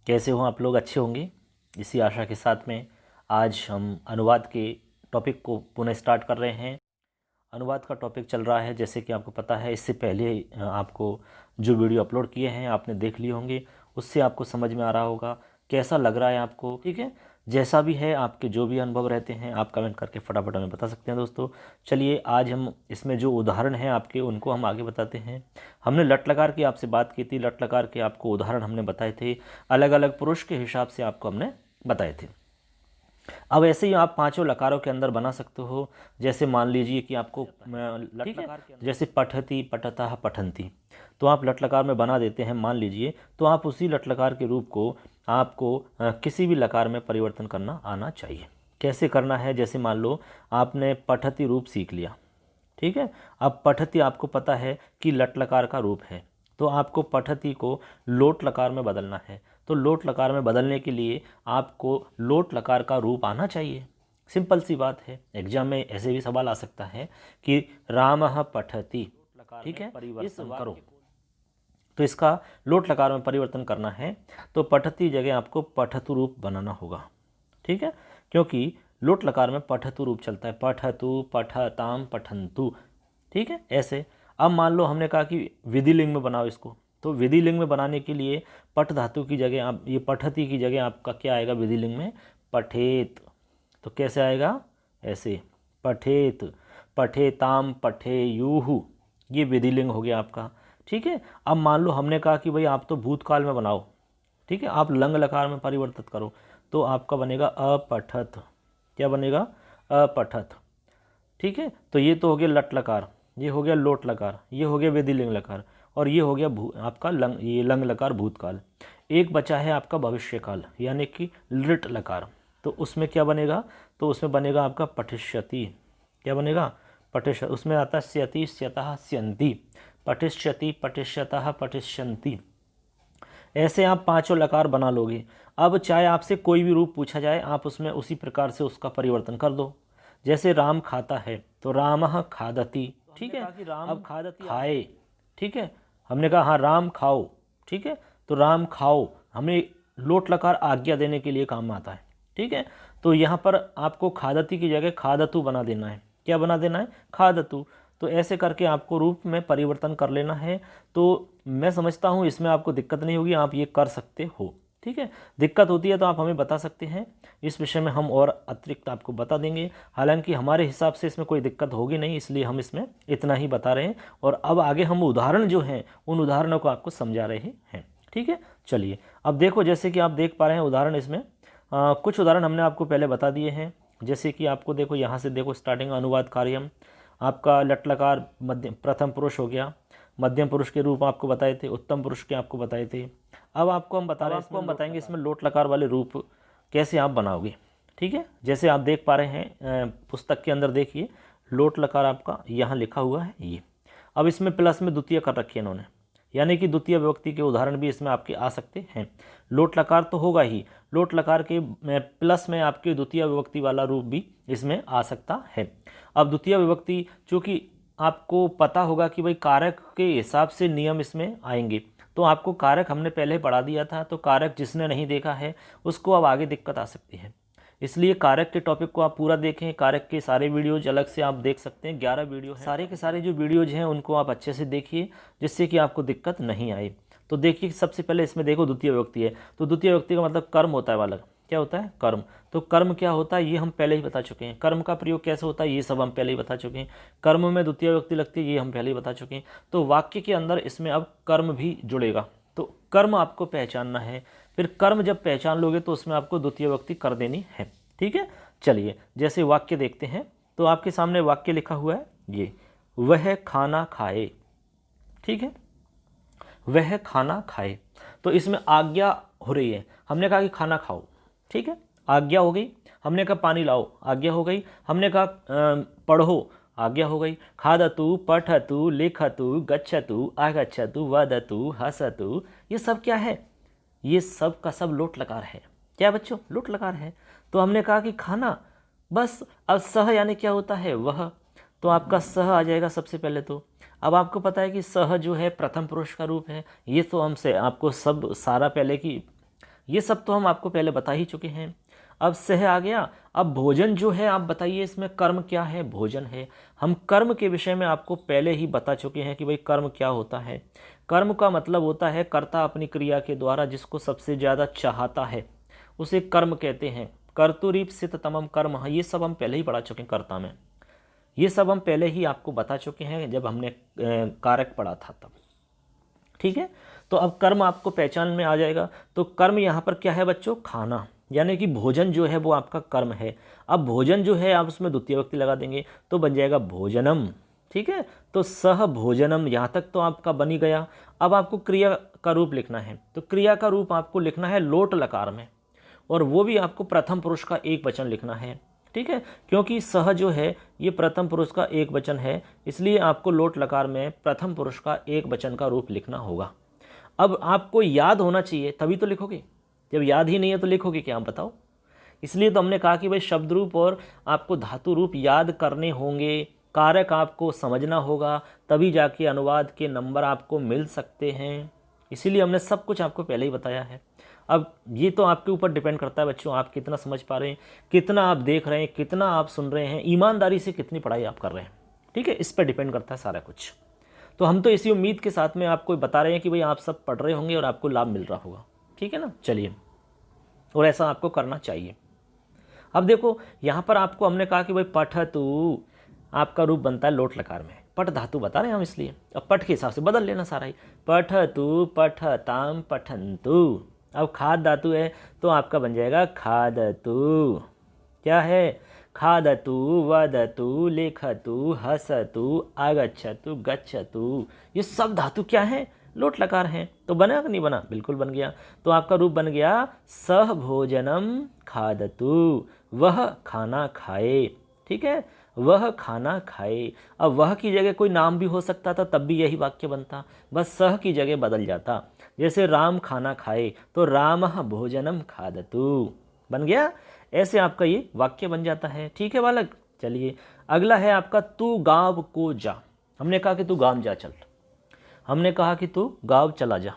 कैसे हो आप लोग? अच्छे होंगे, इसी आशा के साथ में आज हम अनुवाद के टॉपिक को पुनः स्टार्ट कर रहे हैं। अनुवाद का टॉपिक चल रहा है, जैसे कि आपको पता है, इससे पहले आपको जो वीडियो अपलोड किए हैं आपने देख लिए होंगे, उससे आपको समझ में आ रहा होगा कैसा लग रहा है आपको। ठीक है, जैसा भी है, आपके जो भी अनुभव रहते हैं आप कमेंट करके फटाफट हमें बता सकते हैं दोस्तों। चलिए आज हम इसमें जो उदाहरण हैं आपके, उनको हम आगे बताते हैं। हमने लट लकार की आपसे बात की थी, लट लकार के आपको उदाहरण हमने बताए थे, अलग अलग पुरुष के हिसाब से आपको हमने बताए थे। अब ऐसे ही आप पांचों लकारों के अंदर बना सकते हो। जैसे मान लीजिए कि आपको ठीक है, जैसे पठती, पठतः, पठन्ति, तो आप लट लकार में बना देते हैं मान लीजिए, तो आप उसी लट लकार के रूप को आपको किसी भी लकार में परिवर्तन करना आना चाहिए। कैसे करना है? जैसे मान लो आपने पठती रूप सीख लिया, ठीक है। अब पठती आपको पता है कि लट लकार का रूप है, तो आपको पठती को लोट लकार में बदलना है। तो लोट लकार में बदलने के लिए आपको लोट लकार का रूप आना चाहिए। सिंपल सी बात है, एग्जाम में ऐसे भी सवाल आ सकता है कि रामः पठति, ठीक है, परिवर्तन करो, तो इसका लोट लकार में परिवर्तन करना है तो पठती जगह आपको पठतु रूप बनाना होगा। ठीक है, क्योंकि लोट लकार में पठतु रूप चलता है, पठतु, पठताम, पठन्तु। ठीक है, ऐसे। अब मान लो हमने कहा कि विधिलिंग में बनाओ इसको, तो विधिलिंग में बनाने के लिए पठ धातु की जगह आप ये पठती की जगह आपका क्या आएगा विधिलिंग में? पठेत। तो कैसे आएगा? ऐसे, पठेत, पठेताम, पठेयुः, ये विधिलिंग हो गया आपका। ठीक है, अब मान लो हमने कहा कि भाई आप तो भूतकाल में बनाओ, ठीक है, आप लंग लकार में परिवर्तित करो, तो आपका बनेगा अपठत। क्या बनेगा? अपठत। ठीक है, तो ये तो हो गया लट लकार, ये हो गया लोट लकार, ये हो गया विधिलिंग लकार, और ये हो गया आपका ये लंग लकार भूतकाल। एक बचा है आपका भविष्यकाल, यानी कि लृट लकार, तो उसमें क्या बनेगा? तो उसमें बनेगा आपका पठिष्यति। क्या बनेगा? पठिष्य, उसमें आता है स्यति, स्यतः, स्यन्ति, पठिष्यति, पठिष्यतः, पठिष्यन्ति। ऐसे आप पांचों लकार बना लोगे। अब चाहे आपसे कोई भी रूप पूछा जाए, आप उसमें उसी प्रकार से उसका परिवर्तन कर दो। जैसे राम खाता है तो रामः खादति, ठीक है, अब खादति खाए, ठीक है, हमने कहा हाँ राम खाओ, ठीक है, तो राम खाओ हमें लोट लकार आज्ञा देने के लिए काम आता है। ठीक है, तो यहाँ पर आपको खादति की जगह खादतु बना देना है। क्या बना देना है? खादतु। तो ऐसे करके आपको रूप में परिवर्तन कर लेना है। तो मैं समझता हूँ इसमें आपको दिक्कत नहीं होगी, आप ये कर सकते हो। ठीक है, दिक्कत होती है तो आप हमें बता सकते हैं, इस विषय में हम और अतिरिक्त आपको बता देंगे। हालांकि हमारे हिसाब से इसमें कोई दिक्कत होगी नहीं, इसलिए हम इसमें इतना ही बता रहे हैं, और अब आगे हम उदाहरण जो हैं उन उदाहरणों को आपको समझा रहे हैं। ठीक है, चलिए अब देखो, जैसे कि आप देख पा रहे हैं उदाहरण इसमें कुछ उदाहरण हमने आपको पहले बता दिए हैं। जैसे कि आपको देखो, यहाँ से देखो स्टार्टिंग अनुवाद कार्यम, आपका लट लकार मध्यम प्रथम पुरुष हो गया, मध्यम पुरुष के रूप आपको बताए थे, उत्तम पुरुष के आपको बताए थे। अब आपको हम बता रहे हैं, हम बताएंगे इसमें लोट लकार वाले रूप कैसे आप बनाओगे। ठीक है, जैसे आप देख पा रहे हैं पुस्तक के अंदर देखिए, लोट लकार आपका यहाँ लिखा हुआ है ये। अब इसमें प्लस में द्वितीय कर रखी है इन्होंने, यानी कि द्वितीय विभक्ति के उदाहरण भी इसमें आपके आ सकते हैं। लोट लकार तो होगा ही, लोट लकार के प्लस में आपके द्वितीय विभक्ति वाला रूप भी इसमें आ सकता है। अब द्वितीय विभक्ति, चूँकि आपको पता होगा कि भाई कारक के हिसाब से नियम इसमें आएंगे, तो आपको कारक हमने पहले पढ़ा दिया था, तो कारक जिसने नहीं देखा है उसको अब आगे दिक्कत आ सकती है। इसलिए कारक के टॉपिक को आप पूरा देखें, कारक के सारे वीडियोज अलग से आप देख सकते हैं, 11 वीडियो हैं, सारे के सारे जो वीडियोज हैं उनको आप अच्छे से देखिए, जिससे कि आपको दिक्कत नहीं आए। तो देखिए, सबसे पहले इसमें देखो द्वितीय विभक्ति है, तो द्वितीय विभक्ति का मतलब कर्म होता है वाला। क्या होता है? कर्म। तो कर्म क्या होता है ये हम पहले ही बता चुके हैं, कर्म का प्रयोग कैसे होता है ये सब हम पहले ही बता चुके हैं, कर्म में द्वितीय विभक्ति लगती है ये हम पहले ही बता चुके हैं। तो वाक्य के अंदर इसमें अब कर्म भी जुड़ेगा, तो कर्म आपको पहचानना है। फिर कर्म जब पहचान लोगे तो उसमें आपको द्वितीय विभक्ति कर देनी है। ठीक है, चलिए जैसे वाक्य देखते हैं, तो आपके सामने वाक्य लिखा हुआ है ये, वह खाना खाए। ठीक है, वह खाना खाए, तो इसमें आज्ञा हो रही है, हमने कहा कि खाना खाओ, ठीक है, आज्ञा हो गई। हमने कहा पानी लाओ, आज्ञा हो गई। हमने कहा पढ़ो, आज्ञा हो गई। खादतु, पठतु, लिखतु, गच्छतु, आगच्छतु, वदतु, हसतु, ये सब क्या है? ये सब का सब लोट लकार है। क्या बच्चों? लोट लकार है। तो हमने कहा कि खाना, बस अब सह यानी क्या होता है? वह, तो आपका सह आ जाएगा सबसे पहले। तो अब आपको पता है कि सह जो है प्रथम पुरुष का रूप है, ये तो हमसे आपको सब सारा पहले की ये सब तो हम आपको पहले बता ही चुके हैं। अब सह आ गया। अब भोजन जो है आप बताइए इसमें कर्म क्या है, भोजन है। हम कर्म के विषय में आपको पहले ही बता चुके हैं कि भाई कर्म क्या होता है। कर्म का मतलब होता है कर्ता अपनी क्रिया के द्वारा जिसको सबसे ज़्यादा चाहता है उसे कर्म कहते हैं। कर्तुरीप सित तमम कर्म, ये सब हम पहले ही पढ़ा चुके हैं कर्ता में, ये सब हम पहले ही आपको बता चुके हैं जब हमने कारक पढ़ा था तब। ठीक है, तो अब कर्म आपको पहचान में आ जाएगा। तो कर्म यहाँ पर क्या है बच्चों, खाना, यानी कि भोजन जो है वो आपका कर्म है। अब भोजन जो है आप उसमें द्वितीय विभक्ति लगा देंगे तो बन जाएगा भोजनम। ठीक है, तो सह भोजनम, यहाँ तक तो आपका बन ही गया। अब आपको क्रिया का रूप लिखना है, तो क्रिया का रूप आपको लिखना है लोट लकार में, और वो भी आपको प्रथम पुरुष का एक वचन लिखना है। ठीक है, क्योंकि सह जो है ये प्रथम पुरुष का एक वचन है, इसलिए आपको लोट लकार में प्रथम पुरुष का एक वचन का रूप लिखना होगा। अब आपको याद होना चाहिए तभी तो लिखोगे, जब याद ही नहीं है तो लिखोगे क्या, आप बताओ। इसलिए तो हमने कहा कि भाई शब्द रूप और आपको धातु रूप याद करने होंगे, कारक आपको समझना होगा, तभी जाके अनुवाद के नंबर आपको मिल सकते हैं। इसीलिए हमने सब कुछ आपको पहले ही बताया है। अब ये तो आपके ऊपर डिपेंड करता है बच्चों, आप कितना समझ पा रहे हैं, कितना आप देख रहे हैं, कितना आप सुन रहे हैं, ईमानदारी से कितनी पढ़ाई आप कर रहे हैं। ठीक है, इस पर डिपेंड करता है सारा कुछ। तो हम तो इसी उम्मीद के साथ में आपको बता रहे हैं कि भाई आप सब पढ़ रहे होंगे और आपको लाभ मिल रहा होगा। ठीक है ना, चलिए, और ऐसा आपको करना चाहिए। अब देखो यहाँ पर आपको हमने कहा कि भाई पठतु आपका रूप बनता है लोट लकार में, पठ धातु बता रहे हैं हम इसलिए। अब पठ के हिसाब से बदल लेना सारा ही, पठतु पठताम पठन्तु। अब खाद धातु है तो आपका बन जाएगा खादतु। क्या है, खादतु वदतु लिखतु हसतु आगच्छतु गच्छतु, ये सब धातु क्या है, लोट लकार हैं। तो बना कि नहीं बना, बिल्कुल बन गया। तो आपका रूप बन गया सह भोजनम खादतु, वह खाना खाए। ठीक है, वह खाना खाए। अब वह की जगह कोई नाम भी हो सकता था तब भी यही वाक्य बनता, बस सह की जगह बदल जाता। जैसे राम खाना खाए तो रामः भोजनम खादतु, बन गया। ऐसे आपका ये वाक्य बन जाता है। ठीक है बालक, चलिए अगला है आपका तू गाँव को जा। हमने कहा कि तू गाँव जा चल, हमने कहा कि तू गाँव चला जा,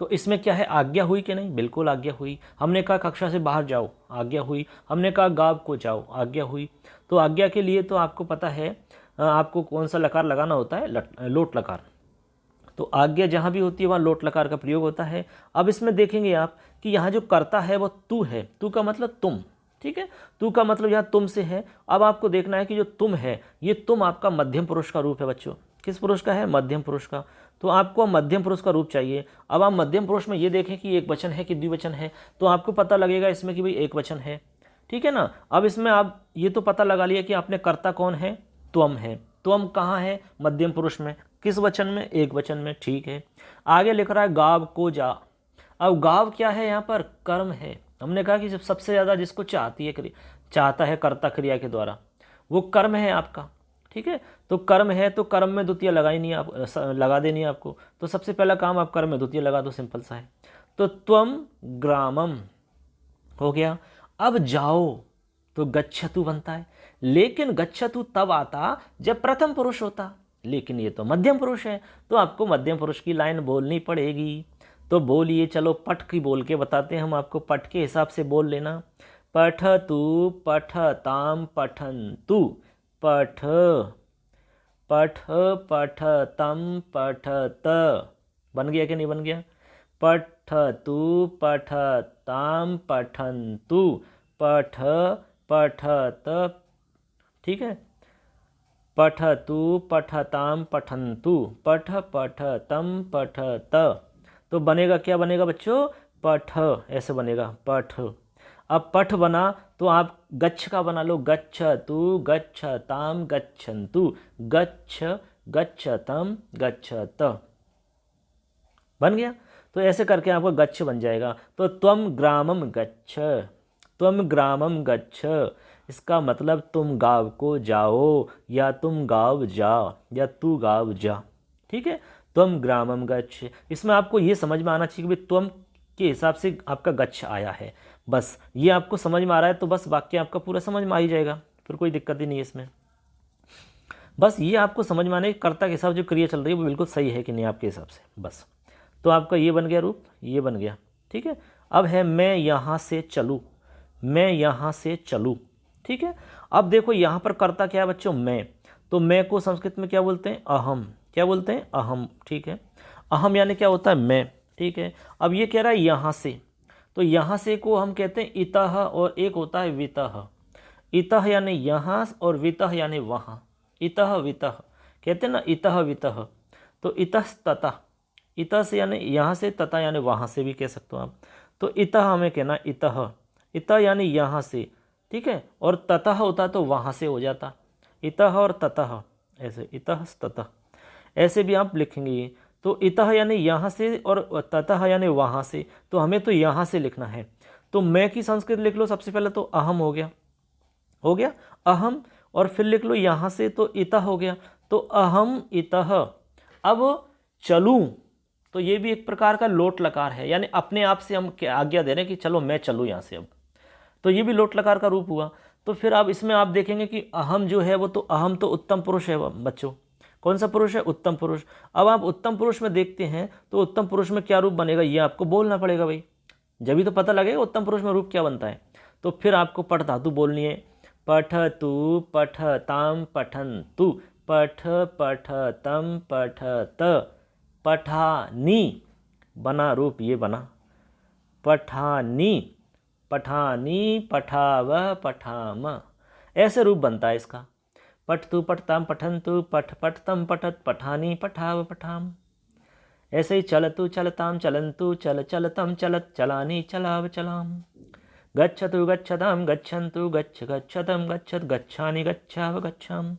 तो इसमें क्या है, आज्ञा हुई कि नहीं, बिल्कुल आज्ञा हुई। हमने कहा कक्षा से बाहर जाओ, आज्ञा हुई। हमने कहा गाँव को जाओ, आज्ञा हुई। तो आज्ञा के लिए तो आपको पता है आपको कौन सा लकार लगाना होता है, लोट लकार। तो आज्ञा जहाँ भी होती है वहाँ लोट लकार का प्रयोग होता है। अब इसमें देखेंगे आप कि यहाँ जो कर्ता है वो तू है, तू का मतलब तुम। ठीक है, तू का मतलब यहाँ तुम से है। अब आपको देखना है कि जो तुम है ये तुम आपका मध्यम पुरुष का रूप है बच्चों। किस पुरुष का है, मध्यम पुरुष का। तो आपको मध्यम पुरुष का रूप चाहिए। अब आप मध्यम पुरुष में ये देखें कि एक वचन है कि द्विवचन है, तो आपको पता लगेगा इसमें कि भाई एक वचन है। ठीक है ना, अब इसमें आप ये तो पता लगा लिया कि आपने कर्ता कौन है, त्वम है। त्वम कहाँ है, मध्यम पुरुष में, किस वचन में, एक वचन में। ठीक है, आगे लिख रहा है गाव को जा। अब गाव क्या है, यहाँ पर कर्म है। हमने कहा कि जब सबसे ज़्यादा जिसको चाहती है चाहता है कर्ता क्रिया के द्वारा, वो कर्म है आपका। ठीक है, तो कर्म है तो कर्म में द्वितीय लगाई नहीं, आप लगा देनी है आपको। तो सबसे पहला काम आप कर्म में द्वितीय लगा दो, सिंपल सा है। तो त्वम ग्रामम हो गया। अब जाओ तो गच्छतु बनता है, लेकिन गच्छतु तब आता जब प्रथम पुरुष होता, लेकिन ये तो मध्यम पुरुष है, तो आपको मध्यम पुरुष की लाइन बोलनी पड़ेगी। तो बोलिए, चलो पठ की बोल के बताते हैं हम आपको, पठ के हिसाब से बोल लेना। पठतु पठताम पठन्तु, पठ पठ पठतम पठत, बन गया कि नहीं बन गया। पठतु पठताम पठन्तु, पठ पठत। ठीक है, पठतु पठताम पठन्तु, पठ पठतम पठत। तो बनेगा क्या, बनेगा बच्चों, पठ, ऐसे बनेगा पठ। अब पठ बना तो आप गच्छ का बना लो, गच्छतु गच्छताम गच्छन्तु, गच्छ गच्छतम गच्छत, बन गया। तो ऐसे करके आपको गच्छ बन जाएगा। तो त्वम ग्रामम गच्छ, त्वम ग्रामम गच्छ, इसका मतलब तुम गाँव को जाओ, या तुम गाँव जा, या तू गाँव जा। ठीक है, त्वम ग्रामम गच्छ। इसमें आपको ये समझ में आना चाहिए कि भाई त्वम के हिसाब से आपका गच्छ आया है, बस ये आपको समझ में आ रहा है तो बस वाक्य आपका पूरा समझ में आ ही जाएगा, फिर कोई दिक्कत ही नहीं है इसमें। बस ये आपको समझ में आने, कर्ता के हिसाब जो क्रिया चल रही है वो बिल्कुल सही है कि नहीं आपके हिसाब से, बस। तो आपका ये बन गया रूप, ये बन गया। ठीक है। अब है मैं यहाँ से चलूँ, मैं यहाँ से चलूँ, ठीक है। अब देखो यहाँ पर करता क्या है बच्चों, मैं, तो मैं को संस्कृत में क्या बोलते हैं, अहम, क्या बोलते हैं, अहम, ठीक है। अहम यानी क्या होता है, मैं, ठीक है। अब ये कह रहा है यहाँ से, तो यहाँ से को हम कहते हैं इतः, और एक होता है वितः। इतः यानी यहाँ और वितः यानी वहाँ, इतः वितः कहते हैं ना, इतः वितः। तो इतः ततः, इतः से यानी यहाँ से, ततः यानी वहाँ से भी कह सकते हो आप। तो इतः हमें कहना इतः, इतः यानी यहाँ से, ठीक है। और ततः होता तो वहाँ से हो जाता, इतः और ततः, ऐसे इतः ततः ऐसे भी आप लिखेंगे ये। तो इतः यानी यहाँ से और ततः यानी वहाँ से, तो हमें तो यहाँ से लिखना है। तो मैं की संस्कृत लिख लो सबसे पहले, तो अहम हो गया, हो गया अहम, और फिर लिख लो यहाँ से तो इतः हो गया, तो अहम इतः। अब चलूँ, तो ये भी एक प्रकार का लोट लकार है, यानी अपने आप से हम आज्ञा दे रहे हैं कि चलो मैं चलूँ यहाँ से अब, तो ये भी लोट लकार का रूप हुआ। तो फिर अब इसमें आप देखेंगे कि अहम जो है वो, तो अहम तो उत्तम पुरुष है बच्चों, कौन सा पुरुष है, उत्तम पुरुष। अब आप उत्तम पुरुष में देखते हैं तो उत्तम पुरुष में क्या रूप बनेगा, ये आपको बोलना पड़ेगा भाई, जब भी तो पता लगेगा उत्तम पुरुष में रूप क्या बनता है। तो फिर आपको पठ धातु बोलनी है, पठतु पठताम पठन्तु, पठ पठतम पठत, पठानी बना रूप, ये बना पठानी, पठानी पठाव पठाम, ऐसे रूप बनता है इसका। पठतु पठताम पठन्तु, पठ पठतम पठत, पठानी पठाव पठाम। ऐसे ही चलतु चलताम चलन्तु, चल चलतम चलत, चलानी चलाव चलाम। गच्छतु गच्छताम गच्छन्तु, गच्छ गच्छतम गच्छत, गच्छानि गच्छाव गच्छाम।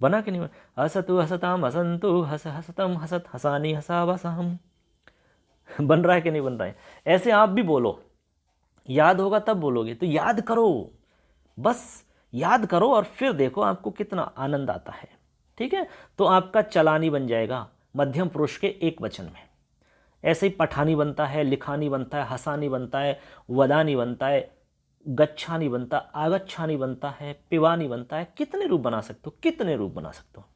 बना कि नहीं बना, हसतु हसताम हसन्तु, हस हसतम हसत, हसानी हसाव हसाम। बन रहा है कि नहीं बन रहा है। ऐसे आप भी बोलो, याद होगा तब बोलोगे, तो याद करो, बस याद करो और फिर देखो आपको कितना आनंद आता है, ठीक है। तो आपका चलानी बन जाएगा मध्यम पुरुष के एक वचन में। ऐसे ही पठानी बनता है, लिखानी बनता है, हसानी बनता है, वदानी बनता है, गच्छानी बनता, आगच्छानी बनता है, पिवानी बनता है। कितने रूप बना सकते हो, कितने रूप बना सकते हो,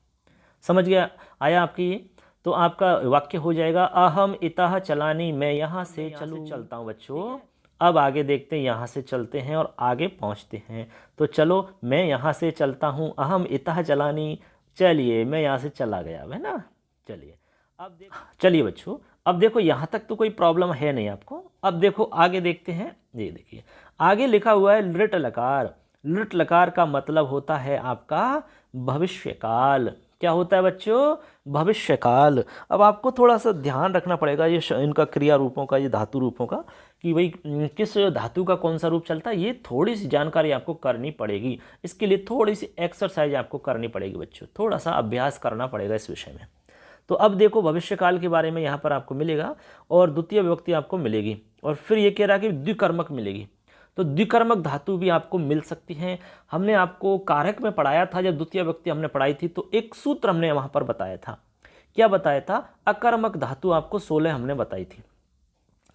समझ गया, आया आपकी ये। तो आपका वाक्य हो जाएगा, अहम इतः चलानी, मैं यहाँ से चलता हूँ बच्चों। अब आगे देखते हैं, यहाँ से चलते हैं और आगे पहुँचते हैं। तो चलो, मैं यहाँ से चलता हूँ, अहम इतः चलानी, चलिए मैं यहाँ से चला गया, है ना। चलिए अब चलिए बच्चों, अब देखो यहाँ तक तो कोई प्रॉब्लम है नहीं आपको। अब देखो आगे देखते हैं, ये देखिए आगे लिखा हुआ है लृट लकार। लृट लकार का मतलब होता है आपका भविष्यकाल। क्या होता है बच्चों, भविष्यकाल। अब आपको थोड़ा सा ध्यान रखना पड़ेगा ये इनका क्रिया रूपों का, ये धातु रूपों का, कि भाई किस धातु का कौन सा रूप चलता है, ये थोड़ी सी जानकारी आपको करनी पड़ेगी। इसके लिए थोड़ी सी एक्सरसाइज आपको करनी पड़ेगी बच्चों, थोड़ा सा अभ्यास करना पड़ेगा इस विषय में। तो अब देखो भविष्यकाल के बारे में यहाँ पर आपको मिलेगा, और द्वितीय विभक्ति आपको मिलेगी, और फिर ये कह रहा है कि द्विकर्मक मिलेगी। तो द्विकर्मक धातु भी आपको मिल सकती हैं। हमने आपको कारक में पढ़ाया था, जब द्वितीय विभक्ति हमने पढ़ाई थी, तो एक सूत्र हमने वहाँ पर बताया था। क्या बताया था, अकर्मक धातु आपको 16 हमने बताई थी,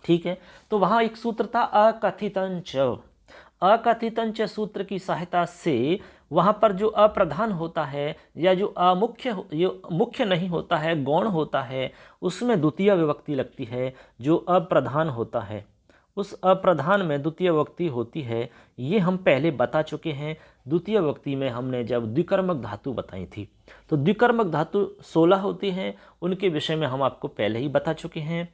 ठीक है। तो वहाँ एक सूत्र था अकथितंच। अकथितंच सूत्र की सहायता से वहाँ पर जो अप्रधान होता है, या जो मुख्य नहीं होता है, गौण होता है, उसमें द्वितीय विभक्ति लगती है। जो अप्रधान होता है उस अप्रधान में द्वितीय विभक्ति होती है। ये हम पहले बता चुके हैं। द्वितीय विभक्ति में हमने जब द्विकर्मक धातु बताई थी, तो द्विकर्मक धातु 16 होती हैं, उनके विषय में हम आपको पहले ही बता चुके हैं।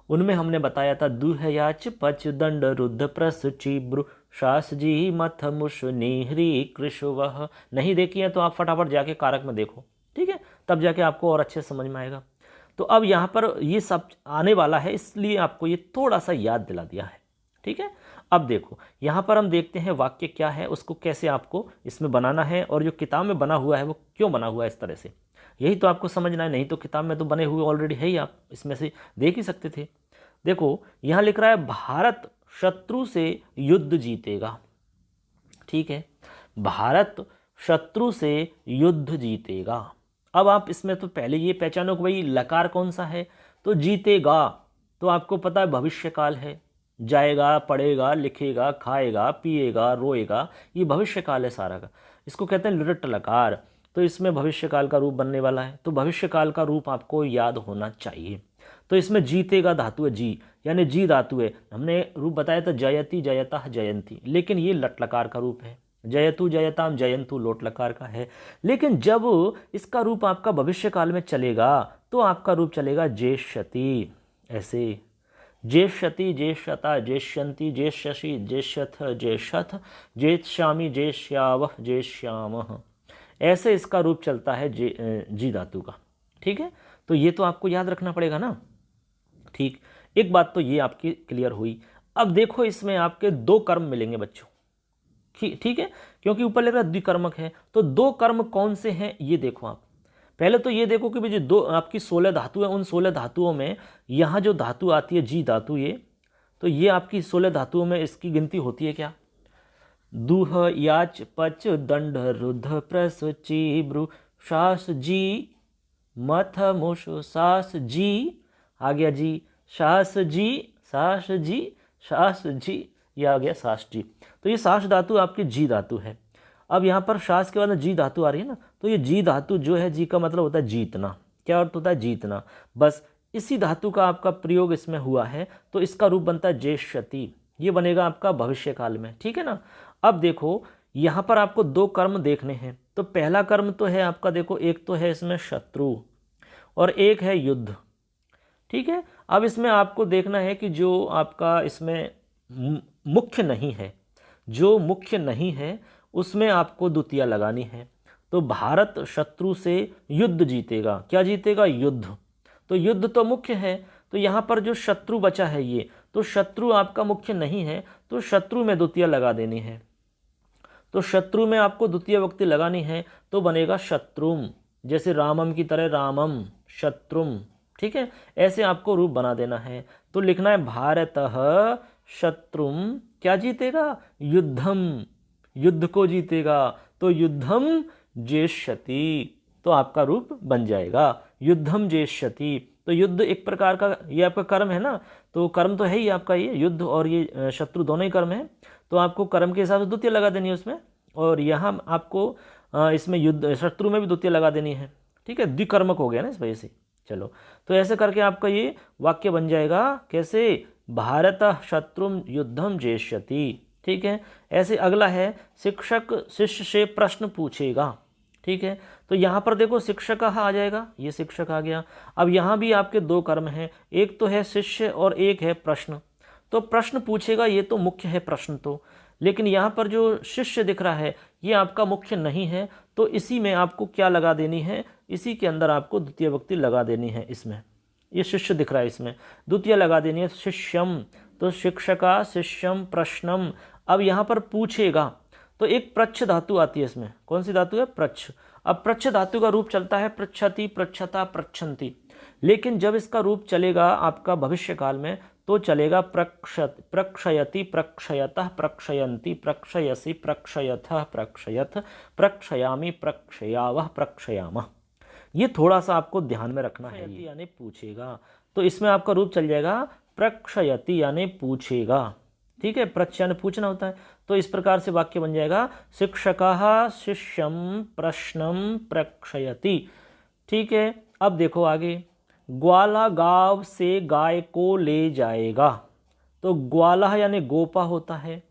उनमें हमने बताया था दुह याच पच दंड रुद्ध प्रस चिब्रु शास जी मथ मुष निहरी कृषुवह। नहीं देखी है तो आप फटाफट जाके कारक में देखो, ठीक है, तब जाके आपको और अच्छे समझ में आएगा। तो अब यहाँ पर ये सब आने वाला है, इसलिए आपको ये थोड़ा सा याद दिला दिया है, ठीक है। अब देखो यहाँ पर हम देखते हैं वाक्य क्या है, उसको कैसे आपको इसमें बनाना है, और जो किताब में बना हुआ है वो क्यों बना हुआ है इस तरह से, यही तो आपको समझना है। नहीं तो किताब में तो बने हुए ऑलरेडी है ही, आप इसमें से देख ही सकते थे। देखो यहाँ लिख रहा है भारत शत्रु से युद्ध जीतेगा, ठीक है, भारत शत्रु से युद्ध जीतेगा। अब आप इसमें तो पहले ये पहचानो कि भाई लकार कौन सा है, तो जीतेगा तो आपको पता है भविष्यकाल है। जाएगा, पढ़ेगा, लिखेगा, खाएगा, पिएगा, रोएगा, ये भविष्यकाल है सारा का। इसको कहते हैं लृट लकार। तो इसमें भविष्यकाल का रूप बनने वाला है, तो भविष्यकाल का रूप आपको याद होना चाहिए। तो इसमें जीतेगा धातु है जी, यानी जी धातु है। हमने रूप बताया था जयति, जयतः, जयंती, लेकिन ये लट लकार का रूप है। जयतु, जयताम, जयंतु लोट लकार का है। लेकिन जब इसका रूप आपका भविष्य काल में चलेगा तो आपका रूप चलेगा जेष्यति, ऐसे जेष्यति, जेष्यता, जेष्यन्ति, जेष्यसि, जेष्यथ, जेष्यथ, जेष्यामि, जेष्यावः, जेष्यामः, ऐसे इसका रूप चलता है जी धातु का। ठीक है, तो ये तो आपको याद रखना पड़ेगा ना। ठीक, एक बात तो ये आपकी क्लियर हुई। अब देखो इसमें आपके दो कर्म मिलेंगे बच्चों। ठीक है, क्योंकि ऊपर लिख रहा द्विकर्मक है, तो दो कर्म कौन से हैं ये देखो आप। पहले तो ये देखो कि भाई जो दो आपकी 16 धातु है, उन 16 धातुओं में यहाँ जो धातु आती है जी धातु, ये तो ये आपकी 16 धातुओं में इसकी गिनती होती है क्या? दूह, याच, पच, दंड, रुद्ध, प्रस, ची, ब्रु, शास, जी, मथ, मुष, सास, जी, आ गया जी, शास जी, सास जी, शास जी, ये आ गया सास जी। तो ये सास धातु आपकी जी धातु है। अब यहाँ पर शास के बाद जी धातु आ रही है ना, तो ये जी धातु जो है, जी का मतलब होता है जीतना। क्या अर्थ होता है? जीतना। बस इसी धातु का आपका प्रयोग इसमें हुआ है, तो इसका रूप बनता है जेष्यति। ये बनेगा आपका भविष्य काल में। ठीक है ना। अब देखो यहाँ पर आपको दो कर्म देखने हैं। तो पहला कर्म तो है आपका, देखो एक तो है इसमें शत्रु और एक है युद्ध। ठीक है, अब इसमें आपको देखना है कि जो आपका इसमें मुख्य नहीं है, जो मुख्य नहीं है उसमें आपको द्वितीया लगानी है। तो भारत शत्रु से युद्ध जीतेगा। क्या जीतेगा? युद्ध। तो युद्ध तो मुख्य है, तो यहाँ पर जो शत्रु बचा है ये, तो शत्रु आपका मुख्य नहीं है, तो शत्रु में द्वितीया लगा देनी है। तो शत्रु में आपको द्वितीय विभक्ति लगानी है, तो बनेगा शत्रुम, जैसे रामम की तरह रामम, शत्रुम। ठीक है, ऐसे आपको रूप बना देना है। तो लिखना है भारतः शत्रुम क्या जीतेगा? युद्धम, युद्ध को जीतेगा। तो युद्धम जेष्यति, तो आपका रूप बन जाएगा युद्धम जेष्यति। तो युद्ध एक प्रकार का ये आपका कर्म है ना, तो कर्म तो है ही आपका, ये युद्ध और ये शत्रु दोनों ही कर्म है। तो आपको कर्म के हिसाब से द्वितीय लगा देनी है उसमें, और यहाँ आपको इसमें युद्ध शत्रु में भी द्वितीय लगा देनी है। ठीक है, द्विकर्मक हो गया ना इस वजह से। चलो, तो ऐसे करके आपका ये वाक्य बन जाएगा। कैसे? भारतः शत्रुम युद्धम जेष्यति। ठीक है, ऐसे अगला है शिक्षक शिष्य से प्रश्न पूछेगा। ठीक है, तो यहाँ पर देखो शिक्षक आ जाएगा, ये शिक्षक आ गया। अब यहाँ भी आपके दो कर्म हैं, एक तो है शिष्य और एक है प्रश्न। तो प्रश्न पूछेगा ये तो मुख्य है प्रश्न तो, लेकिन यहाँ पर जो शिष्य दिख रहा है ये आपका मुख्य नहीं है, तो इसी में आपको क्या लगा देनी है? इसी के अंदर आपको द्वितीय विभक्ति लगा देनी है। इसमें ये शिष्य दिख रहा है, इसमें द्वितीय लगा देनी है शिष्यम। तो शिक्षका शिष्यम प्रश्नम। अब यहाँ पर पूछेगा, तो एक प्रच्छ धातु आती है इसमें। कौन सी धातु है? प्रच्छ। अब प्रच्छ धातु का रूप चलता है पृच्छति, पृच्छता, पृच्छन्ति। लेकिन जब इसका रूप चलेगा आपका भविष्य काल में तो चलेगा प्रक्षयति, प्रक्षयतः, प्रक्षयन्ति, प्रक्षयसि, प्रक्षयथः, प्रक्षयथ, प्रक्षयामि, प्रक्षयावः, प्रक्षयामः। ये थोड़ा सा आपको ध्यान में रखना है, यानी पूछेगा। तो इसमें आपका रूप चल जाएगा प्रक्षयति यानी पूछेगा। ठीक है, प्रश्न पूछना होता है। तो इस प्रकार से वाक्य बन जाएगा शिक्षकः शिष्यम प्रश्नम प्रक्षयति। ठीक है, अब देखो आगे, ग्वाला गांव से गाय को ले जाएगा। तो ग्वाला यानी गोपा होता है।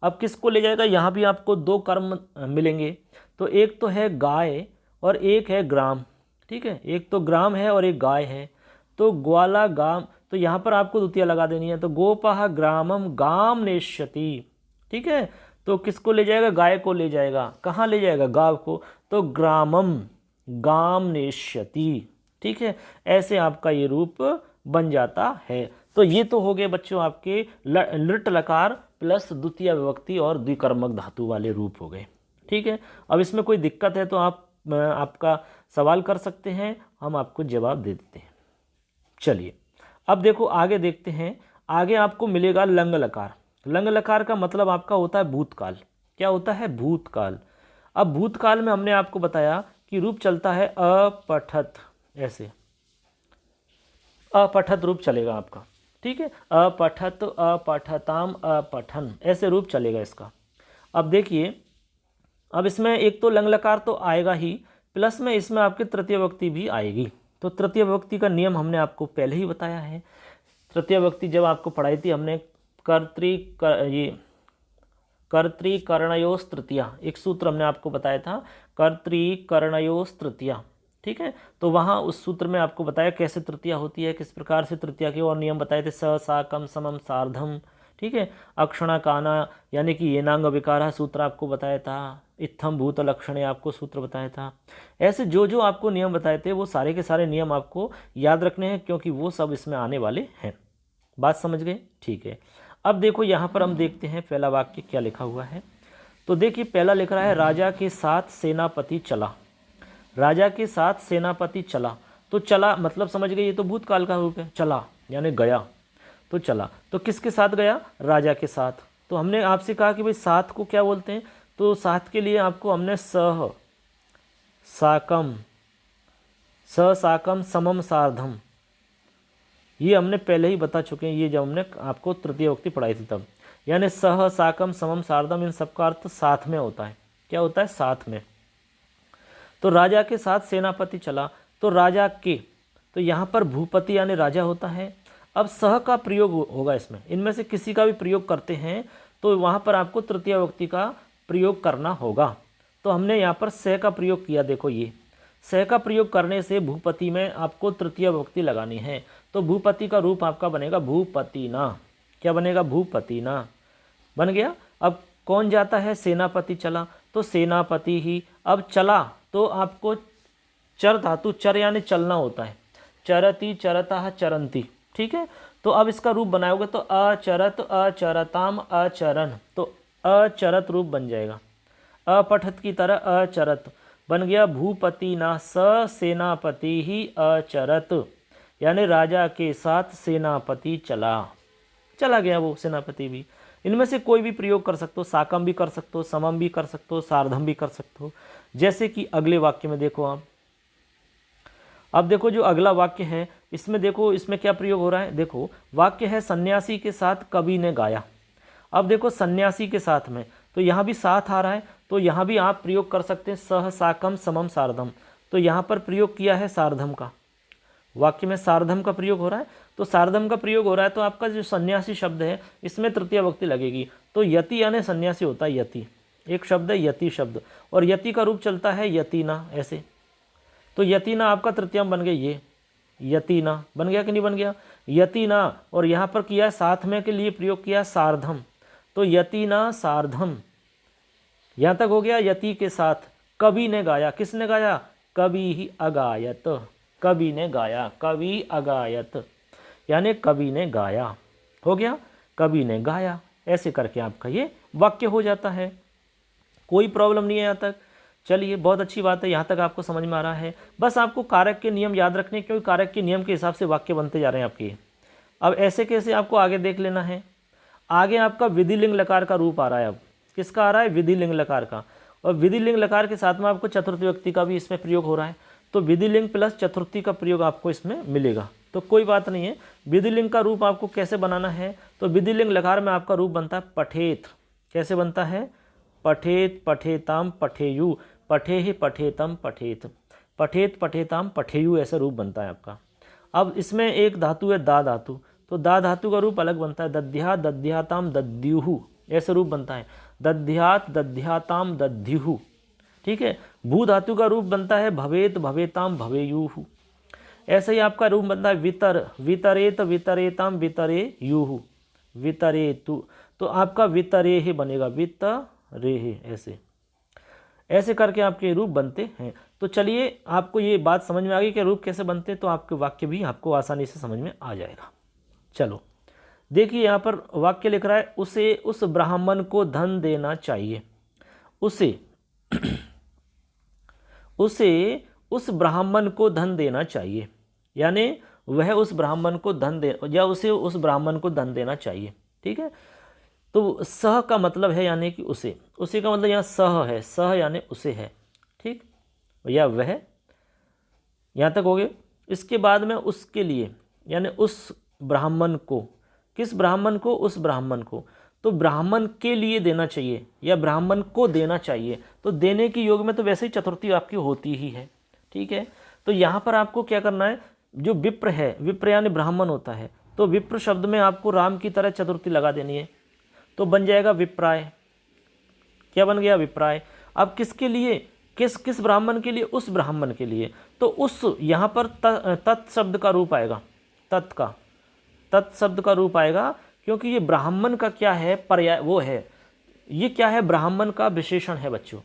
अब किसको ले जाएगा? यहाँ भी आपको दो कर्म मिलेंगे। तो एक तो है गाय और एक है ग्राम। ठीक है, एक तो ग्राम है और एक गाय है। तो ग्वाला गाम, तो यहाँ पर आपको द्वितीय लगा देनी है। तो गोपाह ग्रामम गाम नेष्यति। ठीक है, तो किसको ले जाएगा? गाय को ले जाएगा। कहाँ ले जाएगा? गांव को। तो ग्रामम गाम नेष्यति। ठीक है, ऐसे आपका ये रूप बन जाता है। तो ये तो हो गए बच्चों आपके लृट लकार प्लस द्वितीय विभक्ति और द्विकर्मक धातु वाले रूप हो गए। ठीक है, अब इसमें कोई दिक्कत है तो आप आपका सवाल कर सकते हैं, हम आपको जवाब दे देते हैं। चलिए अब देखो आगे देखते हैं। आगे आपको मिलेगा लंग लकार। लंग लकार का मतलब आपका होता है भूतकाल। क्या होता है? भूतकाल। अब भूतकाल में हमने आपको बताया कि रूप चलता है अपठत, ऐसे अपठत रूप चलेगा आपका। ठीक है, अपठत, अपठताम, अपठन, ऐसे रूप चलेगा इसका। अब देखिए, अब इसमें एक तो लंग लकार तो आएगा ही, प्लस में इसमें आपकी तृतीय विभक्ति भी आएगी। तो तृतीय विभक्ति का नियम हमने आपको पहले ही बताया है। तृतीय विभक्ति जब आपको पढ़ाई थी हमने कर्तृकर्णयोस् तृतीया, एक सूत्र हमने आपको बताया था कर्तृकर्णयोस् तृतीया, ठीक है। तो वहाँ उस सूत्र में आपको बताया कैसे तृतीया होती है, किस प्रकार से तृतीया के और नियम बताए थे, स साकम समम सार्धम, ठीक है। अक्षणा काना यानी कि येनांग विकार सूत्र आपको बताया था, इत्थम भूत लक्षणे आपको सूत्र बताया था। ऐसे जो जो आपको नियम बताए थे वो सारे के सारे नियम आपको याद रखने हैं, क्योंकि वो सब इसमें आने वाले हैं। बात समझ गए, ठीक है। अब देखो यहाँ पर हम देखते हैं पहला वाक्य क्या लिखा हुआ है। तो देखिए पहला लिख रहा है राजा के साथ सेनापति चला। राजा के साथ सेनापति चला, तो चला मतलब समझ गए, ये तो भूतकाल का रूप है, चला यानी गया, तो चला तो किसके साथ गया, राजा के साथ। तो हमने आपसे कहा कि भाई साथ को क्या बोलते हैं, तो साथ के लिए आपको हमने सह साकम समम सार्धम, ये हमने पहले ही बता चुके हैं, ये जब हमने आपको तृतीय विभक्ति पढ़ाई थी तब। यानी सह साकम समम सार्धम, इन सबका अर्थ साथ में होता है। क्या होता है, साथ में। तो राजा के साथ सेनापति चला, तो राजा के, तो यहाँ पर भूपति यानी राजा होता है। अब सह का प्रयोग होगा इसमें, इनमें से किसी का भी प्रयोग करते हैं तो वहाँ पर आपको तृतीय विभक्ति का प्रयोग करना होगा। तो हमने यहाँ पर सह का प्रयोग किया, देखो ये सह का प्रयोग करने से भूपति में आपको तृतीय विभक्ति लगानी है। तो भूपति का रूप आपका बनेगा भूपतिना। क्या बनेगा, भूपतिना बन गया। अब कौन जाता है, सेनापति चला, तो सेनापति ही। अब चला तो आपको चर धातु, चर यानी चलना होता है, चरति चरता चरंती, ठीक है। तो अब इसका रूप बनाओगे तो अचरत अचरताम अचरन, तो अचरत रूप बन जाएगा। अपठत की तरह अचरत बन गया भूपति ना स सेनापति ही अचरत, यानी राजा के साथ सेनापति चला गया वो सेनापति भी। इनमें से कोई भी प्रयोग कर सकते हो, साकम भी कर सकते हो, समम भी कर सकते हो, सार्धम भी कर सकते हो। जैसे कि अगले वाक्य में देखो आप, अब देखो जो अगला वाक्य है इसमें देखो, इसमें क्या प्रयोग हो रहा है। देखो वाक्य है सन्यासी के साथ कवि ने गाया। अब देखो सन्यासी के साथ में, तो यहाँ भी साथ आ रहा है, तो यहाँ भी आप प्रयोग कर सकते हैं सह साकम समम सार्धम। तो यहाँ पर प्रयोग किया है सार्धम का, वाक्य में सार्धम का प्रयोग हो रहा है। तो सार्धम का प्रयोग हो रहा है, तो आपका जो सन्यासी शब्द है इसमें तृतीय विभक्ति लगेगी। तो यति यानी सन्यासी होता है, यति एक शब्द है, यति शब्द, और यति का रूप चलता है यतिना, ऐसे। तो यतिना आपका तृतीयम बन गया, ये यतिना बन गया कि नहीं बन गया, यतिना। और यहाँ पर किया है साथ में के लिए प्रयोग किया सार्धम, तो यतिना सार्धम, यहाँ तक हो गया। यति के साथ कवि ने गाया, किसने गाया, कवि ही अगायत, कवि ने गाया, कवि अगायत यानी कवि ने गाया, हो गया कवि ने गाया। ऐसे करके आपका ये वाक्य हो जाता है, कोई प्रॉब्लम नहीं है यहाँ तक। चलिए बहुत अच्छी बात है, यहाँ तक आपको समझ में आ रहा है। बस आपको कारक के नियम याद रखने, क्योंकि कारक के नियम के हिसाब से वाक्य बनते जा रहे हैं आपके। अब ऐसे कैसे आपको आगे देख लेना है। आगे आपका विधिलिंग लकार का रूप आ रहा है। अब किसका आ रहा है, विधिलिंग लकार का। और विधिलिंग लकार के साथ में आपको चतुर्थी विभक्ति का भी इसमें प्रयोग हो रहा है। तो विधिलिंग प्लस चतुर्थी का प्रयोग आपको इसमें मिलेगा, तो कोई बात नहीं है। विधिलिंग का रूप आपको कैसे बनाना है, तो विधिलिंग लकार में आपका रूप बनता है पठेत। कैसे बनता है, पठेत पठेताम पठेयु, पठे ही पठेतम पठेत, पठेत पठेताम पठेयु, ऐसा रूप बनता है आपका। अब इसमें एक धातु है दा धातु, तो दा धातु का रूप अलग बनता है, दध्या दध्याताम दद्युहु, ऐसे रूप बनता है, दध्यात दध्याताम दध्युहु, ठीक है। भू धातु का रूप बनता है भवेत भवेताम भवेयुहु, ऐसे ही आपका रूप बनता है वितर, वितरेत वितरेताम वितरेयुहु, वितरेतु, तो आपका वितरे ही बनेगा, वितरे ही, ऐसे करके आपके रूप बनते हैं। तो चलिए आपको ये बात समझ में आ गई कि रूप कैसे बनते हैं, तो आपके वाक्य भी आपको आसानी से समझ में आ जाएगा। चलो देखिए यहाँ पर वाक्य लिख रहा है, उसे उस ब्राह्मण को धन देना चाहिए, उसे उस ब्राह्मण को धन देना चाहिए, यानी वह उस ब्राह्मण को धन दे, या उसे उस ब्राह्मण को धन देना चाहिए, ठीक है। तो सह का मतलब है यानी कि उसे का मतलब यहाँ सह है, सह यानी उसे है, ठीक, या वह, यहाँ तक हो गए। इसके बाद में उसके लिए, यानी उस ब्राह्मण को, किस ब्राह्मण को, उस ब्राह्मण को, तो ब्राह्मण के लिए देना चाहिए या ब्राह्मण को देना चाहिए। तो देने की योग में तो वैसे ही चतुर्थी आपकी होती ही है, ठीक है। तो यहाँ पर आपको क्या करना है, जो विप्र है, विप्र यानी ब्राह्मण होता है, तो विप्र शब्द में आपको राम की तरह चतुर्थी लगा देनी है, तो बन जाएगा विप्राय। क्या बन गया? विप्राय। अब किसके लिए? किस ब्राह्मण के लिए? उस ब्राह्मण के लिए। तो उस यहाँ पर तत् शब्द का रूप आएगा, तत् शब्द का रूप आएगा, क्योंकि ये ब्राह्मण का क्या है? पर्याय वो है, ये क्या है? ब्राह्मण का विशेषण है बच्चों।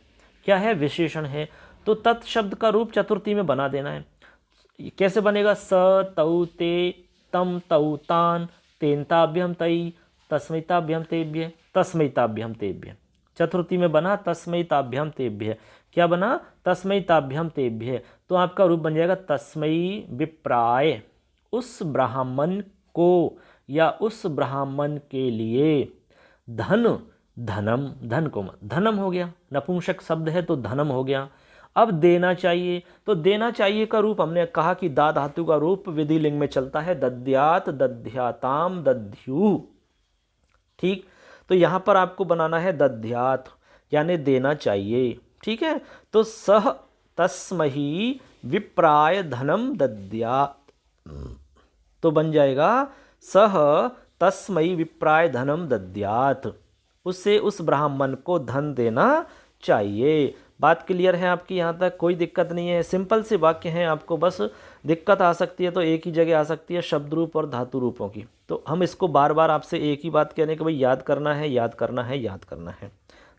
क्या है? विशेषण है। तो तत् शब्द का रूप चतुर्थी में बना देना है। कैसे बनेगा? स तौ ते तम तौ तान तेनताभ्यम तई तस्मैताभ्यम तेभ्य तस्मैताभ्यम तेभ्य। चतुर्थी में बना तस्मैताभ्यम तेभ्य। क्या बना? तस्मैताभ्यम तेभ्य। तो आपका रूप बन जाएगा तस्मै विप्राय, उस ब्राह्मण को या उस ब्राह्मण के लिए। धन, धनम, धन को धनम हो गया, नपुंसक शब्द है तो धनम हो गया। अब देना चाहिए, तो देना चाहिए का रूप हमने कहा कि दा धातु का रूप विधि लिंग में चलता है, दद्यात दध्याताम दध्यु। ठीक, तो यहां पर आपको बनाना है दध्यात, यानी देना चाहिए। ठीक है, तो सह तस्महि विप्राय धनम दद्यात, तो बन जाएगा सह तस्महि विप्राय धनम दद्यात, उससे उस ब्राह्मण को धन देना चाहिए। बात क्लियर है आपकी? यहाँ तक कोई दिक्कत नहीं है, सिंपल से वाक्य हैं। आपको बस दिक्कत आ सकती है तो एक ही जगह आ सकती है, शब्द रूप और धातु रूपों की। तो हम इसको बार बार आपसे एक ही बात कहने के भाई याद करना है, याद करना है, याद करना है,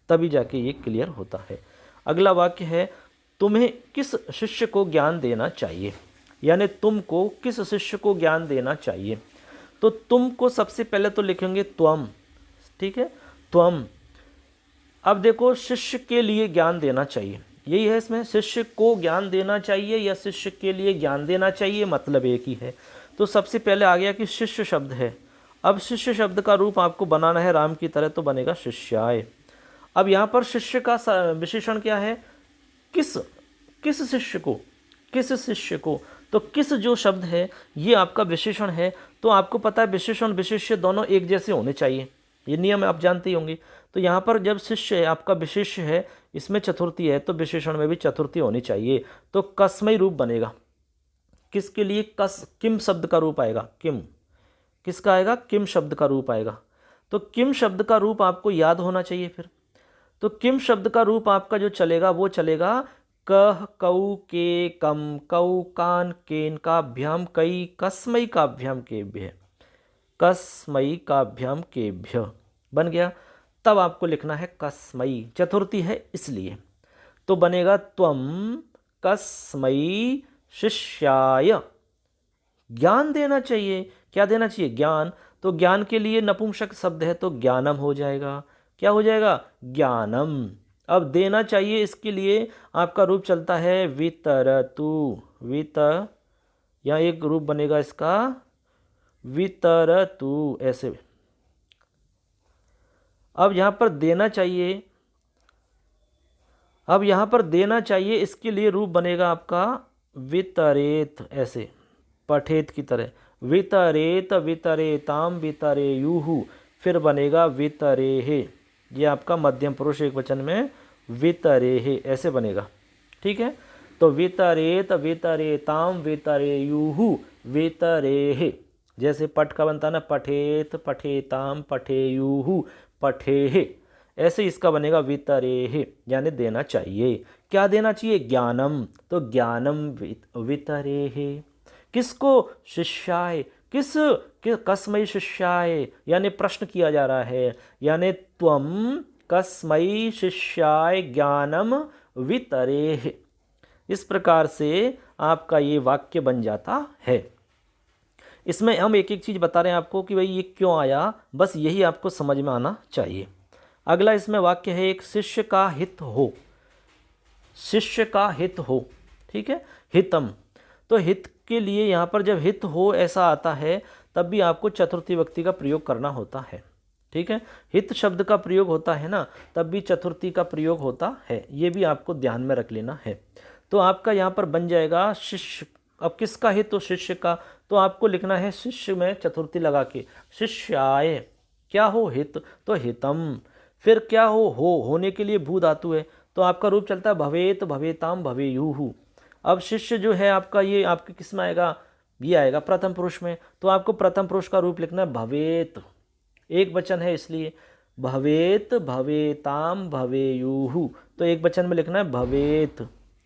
तभी जाके ये क्लियर होता है। अगला वाक्य है, तुम्हें किस शिष्य को ज्ञान देना चाहिए, यानी तुमको किस शिष्य को ज्ञान देना चाहिए। तो तुम को सबसे पहले तो लिखेंगे त्वम। ठीक है, त्वम। अब देखो, शिष्य के लिए ज्ञान देना चाहिए, यही है इसमें, शिष्य को ज्ञान देना चाहिए या शिष्य के लिए ज्ञान देना चाहिए, मतलब एक ही है। तो सबसे पहले आ गया कि शिष्य शब्द है। अब शिष्य शब्द का रूप आपको बनाना है राम की तरह, तो बनेगा शिष्याय। अब यहाँ पर शिष्य का विशेषण क्या है? किस शिष्य को, किस शिष्य को, तो किस जो शब्द है ये आपका विशेषण है। तो आपको पता है विशेषण विशेष्य दोनों एक जैसे होने चाहिए, ये नियम आप जानते ही होंगे। तो यहाँ पर जब शिष्य है आपका विशेष्य है, इसमें चतुर्थी है, तो विशेषण में भी चतुर्थी होनी चाहिए। तो कसमय रूप बनेगा। किसके लिए? किम शब्द का रूप आएगा, किम। किसका आएगा? किम शब्द का रूप आएगा। तो किम शब्द का रूप आपको याद होना चाहिए फिर। तो किम शब्द का रूप आपका जो चलेगा वो चलेगा कह कौ के कम कौ कान केन काभ्याम कई कस्मई काभ्याम केभ्य, कस्मई काभ्याम केभ्य बन गया। तब आपको लिखना है कस्मई, चतुर्थी है इसलिए। तो बनेगा त्वम कस्मई शिष्याय ज्ञान देना चाहिए। क्या देना चाहिए? ज्ञान। तो ज्ञान के लिए नपुंसक शब्द है तो ज्ञानम हो जाएगा। क्या हो जाएगा? ज्ञानम। अब देना चाहिए, इसके लिए आपका रूप चलता है वितरतु, या एक रूप बनेगा इसका वितरतु, ऐसे। अब यहाँ पर देना चाहिए, अब यहाँ पर देना चाहिए, इसके लिए रूप बनेगा आपका वितरेत, ऐसे पठेत की तरह, वितरेत वितरेताम वितरेयुहु, फिर बनेगा वितरेहे, ये आपका मध्यम पुरुष एक वचन में वितरेहे ऐसे बनेगा। ठीक है, तो वितरेत वितरेताम वितरेयुहु वितरेहे, जैसे पठ का बनता ना, पठेत पठेताम पठेयुहु पठेहे, ऐसे इसका बनेगा वितरेहे, यानी देना चाहिए। क्या देना चाहिए? ज्ञानम। तो ज्ञानम वितरेहे, किसको? शिष्याय। किस कस्मई शिष्याय, यानी प्रश्न किया जा रहा है, यानी त्वम कस्मई शिष्याय ज्ञानम वितरेह। इस प्रकार से आपका ये वाक्य बन जाता है। इसमें हम एक एक चीज़ बता रहे हैं आपको कि भाई ये क्यों आया, बस यही आपको समझ में आना चाहिए। अगला इसमें वाक्य है, एक शिष्य का हित हो, शिष्य का हित हो। ठीक है, हितम। तो हित के लिए यहाँ पर जब हित हो ऐसा आता है तब भी आपको चतुर्थी विभक्ति का प्रयोग करना होता है। ठीक है, हित शब्द का प्रयोग होता है ना, तब भी चतुर्थी का प्रयोग होता है, ये भी आपको ध्यान में रख लेना है। तो आपका यहाँ पर बन जाएगा शिष्य। अब किसका हित? तो शिष्य का। तो आपको लिखना है शिष्य में चतुर्थी लगा के, शिष्याय। क्या हो? हित। तो हितम। फिर क्या हो? होने के लिए भू धातु है, तो आपका रूप चलता है भवेत भवेताम भवेयुहु। अब शिष्य जो है आपका, ये आपके किस में आएगा? ये आएगा प्रथम पुरुष में। तो आपको प्रथम पुरुष का रूप लिखना है भवेत, एक वचन है इसलिए भवेत, भवेताम, भवेयुः, तो एक वचन में लिखना है भवेत,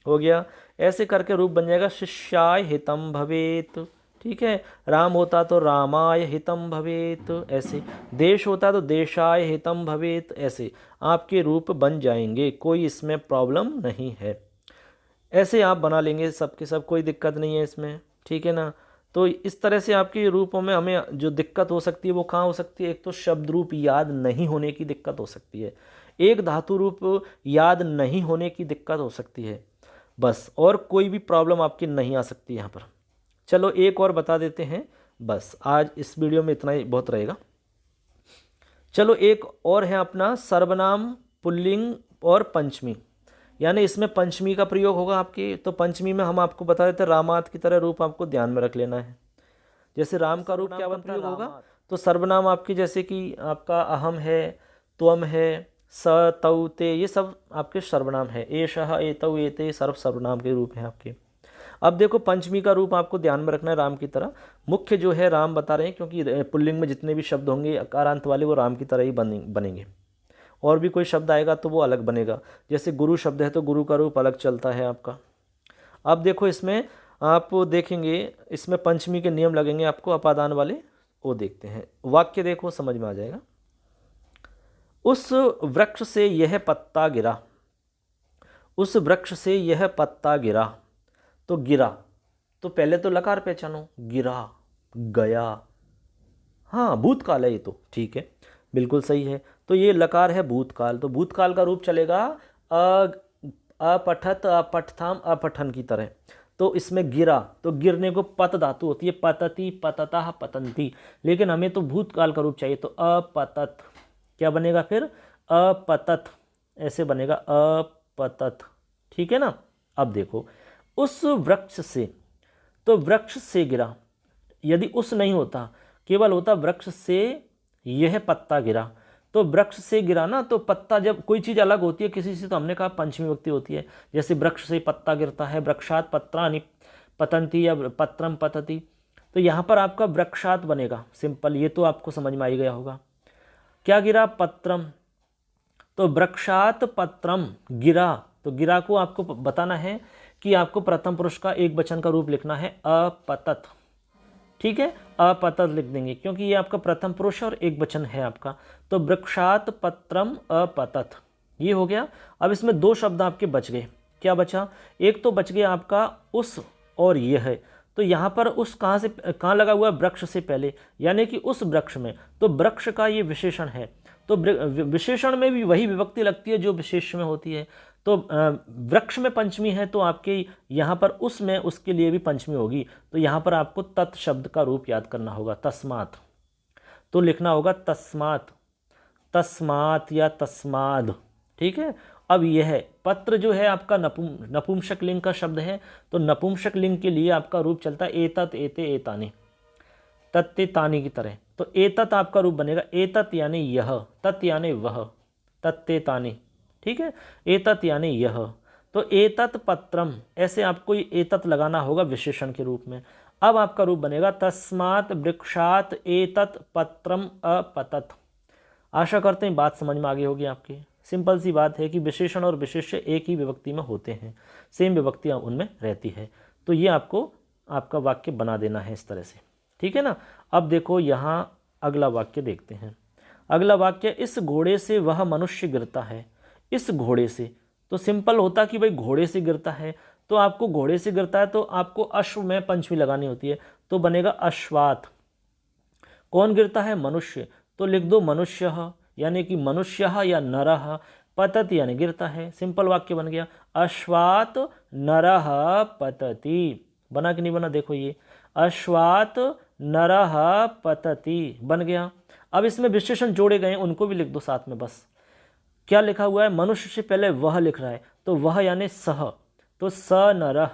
हो गया। ऐसे करके रूप बन जाएगा शिष्याय हितम भवेत, ठीक है। राम होता तो रामाय हितम भवेत, ऐसे। देश होता तो देशाय हितम भवेत, ऐसे आपके रूप बन जाएंगे, कोई इसमें प्रॉब्लम नहीं है। ऐसे आप बना लेंगे सबके सब, कोई दिक्कत नहीं है इसमें, ठीक है ना। तो इस तरह से आपके रूपों में हमें जो दिक्कत हो सकती है वो कहाँ हो सकती है, एक तो शब्द रूप याद नहीं होने की दिक्कत हो सकती है, एक धातु रूप याद नहीं होने की दिक्कत हो सकती है, बस। और कोई भी प्रॉब्लम आपकी नहीं आ सकती यहाँ पर। चलो एक और बता देते हैं, बस आज इस वीडियो में इतना ही बहुत रहेगा। चलो एक और है अपना सर्वनाम पुल्लिंग और पंचमी, यानी इसमें पंचमी का प्रयोग होगा आपकी। तो पंचमी में हम आपको बता देते हैं रामात की तरह रूप आपको ध्यान में रख लेना है। जैसे राम का रूप क्या प्रयोग होगा, तो सर्वनाम आपकी जैसे कि आपका अहम है, त्वम है, स, तौ, ते, ये सब आपके सर्वनाम है। एषः, एतौ, एते सर्व सर्वनाम के रूप हैं आपके। अब देखो पंचमी का रूप आपको ध्यान में रखना है राम की तरह। मुख्य जो है राम बता रहे हैं, क्योंकि पुल्लिंग में जितने भी शब्द होंगे अकारांत वाले वो राम की तरह ही बनेंगे। और भी कोई शब्द आएगा तो वो अलग बनेगा। जैसे गुरु शब्द है तो गुरु का रूप अलग चलता है आपका। अब देखो इसमें आप देखेंगे, इसमें पंचमी के नियम लगेंगे आपको अपादान वाले, वो देखते हैं। वाक्य देखो समझ में आ जाएगा। उस वृक्ष से यह पत्ता गिरा, उस वृक्ष से यह पत्ता गिरा, तो गिरा, तो पहले तो लकार पहचानो, गिरा, गया, हाँ भूतकाल है ये, तो ठीक है बिल्कुल सही है। तो ये लकार है भूतकाल, तो भूतकाल का रूप चलेगा अपठत, अपठथाम, अपठन की तरह। तो इसमें गिरा, तो गिरने को पत धातु होती है, पतति, पततः, पतंती, लेकिन हमें तो भूतकाल का रूप चाहिए, तो अपतत क्या बनेगा फिर, अपतत, ऐसे बनेगा अपतत, ठीक है ना। अब देखो उस वृक्ष से, तो वृक्ष से गिरा, यदि उस नहीं होता, केवल होता वृक्ष से यह पत्ता गिरा, तो वृक्ष से गिरा ना, तो पत्ता जब कोई चीज़ अलग होती है किसी से तो हमने कहा पंचमी विभक्ति होती है। जैसे वृक्ष से पत्ता गिरता है, वृक्षात पत्राणि पतंती या पत्रम पतति, तो यहाँ पर आपका वृक्षात बनेगा, सिंपल, ये तो आपको समझ में आ ही गया होगा। क्या गिरा, पत्रम, तो वृक्षात पत्रम गिरा, तो गिरा को आपको बताना है कि आपको प्रथम पुरुष का एक वचन का रूप लिखना है अपतत, ठीक है, अपतत लिख देंगे क्योंकि ये आपका प्रथम पुरुष और एक वचन है आपका। तो वृक्षात पत्रम अपतत, ये हो गया। अब इसमें दो शब्द आपके बच गए, क्या बचा, एक तो बच गया आपका उस और ये है, तो यहाँ पर उस कहाँ से कहाँ लगा हुआ है, वृक्ष से पहले, यानी कि उस वृक्ष में, तो वृक्ष का ये विशेषण है, तो विशेषण में भी वही विभक्ति लगती है जो विशेष में होती है। तो वृक्ष में पंचमी है तो आपके यहाँ पर उसमें उसके लिए भी पंचमी होगी, तो यहाँ पर आपको तत् शब्द का रूप याद करना होगा, तस्मात्, तो लिखना होगा तस्मात्, तस्मात् या तस्माद, ठीक है। अब यह पत्र जो है आपका नपुंसक लिंग का शब्द है, तो नपुंसक लिंग के लिए आपका रूप चलता है एतत्, एते, एतानि, तत्ते, तानि की तरह। तो एतत् आपका रूप बनेगा एतत् यानी यह, तत् यानी वह, तत्ते, तानि, ठीक है, एतत् यानी यह। तो एतत् पत्रम, ऐसे आपको एतत् लगाना होगा विशेषण के रूप में। अब आपका रूप बनेगा तस्मात् वृक्षात् एतत् पत्रम अपतत। आशा करते हैं बात समझ में आ गई होगी आपकी। सिंपल सी बात है कि विशेषण और विशेष्य एक ही विभक्ति में होते हैं, सेम विभक्तियाँ उनमें रहती है, तो ये आपको आपका वाक्य बना देना है इस तरह से, ठीक है ना। अब देखो यहाँ अगला वाक्य देखते हैं। अगला वाक्य, इस घोड़े से वह मनुष्य गिरता है, इस घोड़े से, तो सिंपल होता कि भाई घोड़े से गिरता है, तो आपको घोड़े से गिरता है तो आपको अश्व में पंचमी लगानी होती है, तो बनेगा अश्वात। कौन गिरता है, मनुष्य, तो लिख दो मनुष्य, यानी कि मनुष्य या नरः, पतति यानी गिरता है, सिंपल वाक्य बन गया, अश्वात नरः पतति। बना कि नहीं बना, देखो ये अश्वात नरः पतति बन गया। अब इसमें विशेषण जोड़े गए उनको भी लिख दो साथ में, बस। क्या लिखा हुआ है, मनुष्य से पहले वह लिख रहा है, तो वह यानी सह, तो स नरः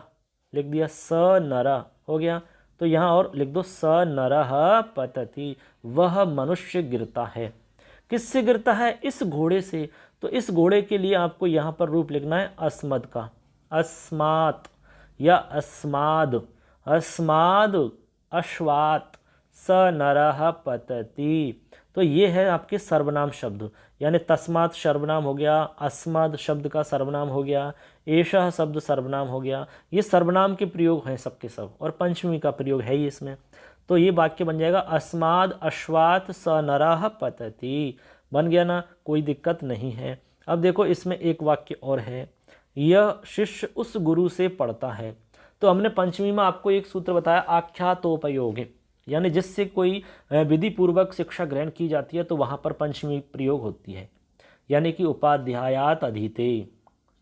लिख दिया, स नरः हो गया। तो यहाँ और लिख दो स नरः पतति, वह मनुष्य गिरता है। किससे गिरता है, इस घोड़े से, तो इस घोड़े के लिए आपको यहाँ पर रूप लिखना है अस्मद का, अस्मात् या अस्माद, अस्माद अश्वात् स नरः पतति। तो ये है आपके सर्वनाम शब्द, यानी तस्मात् सर्वनाम हो गया, अस्मद् शब्द का सर्वनाम हो गया, एषः शब्द सर्वनाम हो गया। ये सर्वनाम के प्रयोग हैं सबके सब, और पंचमी का प्रयोग है ही इसमें। तो ये वाक्य बन जाएगा अस्माद् अश्वात् स नरः पतति। बन गया ना, कोई दिक्कत नहीं है। अब देखो इसमें एक वाक्य और है, यह शिष्य उस गुरु से पढ़ता है। तो हमने पंचमी में आपको एक सूत्र बताया आख्यातोपयोग, यानी जिससे कोई विधि पूर्वक शिक्षा ग्रहण की जाती है तो वहाँ पर पंचमी प्रयोग होती है, यानी कि उपाध्यायात अधीते,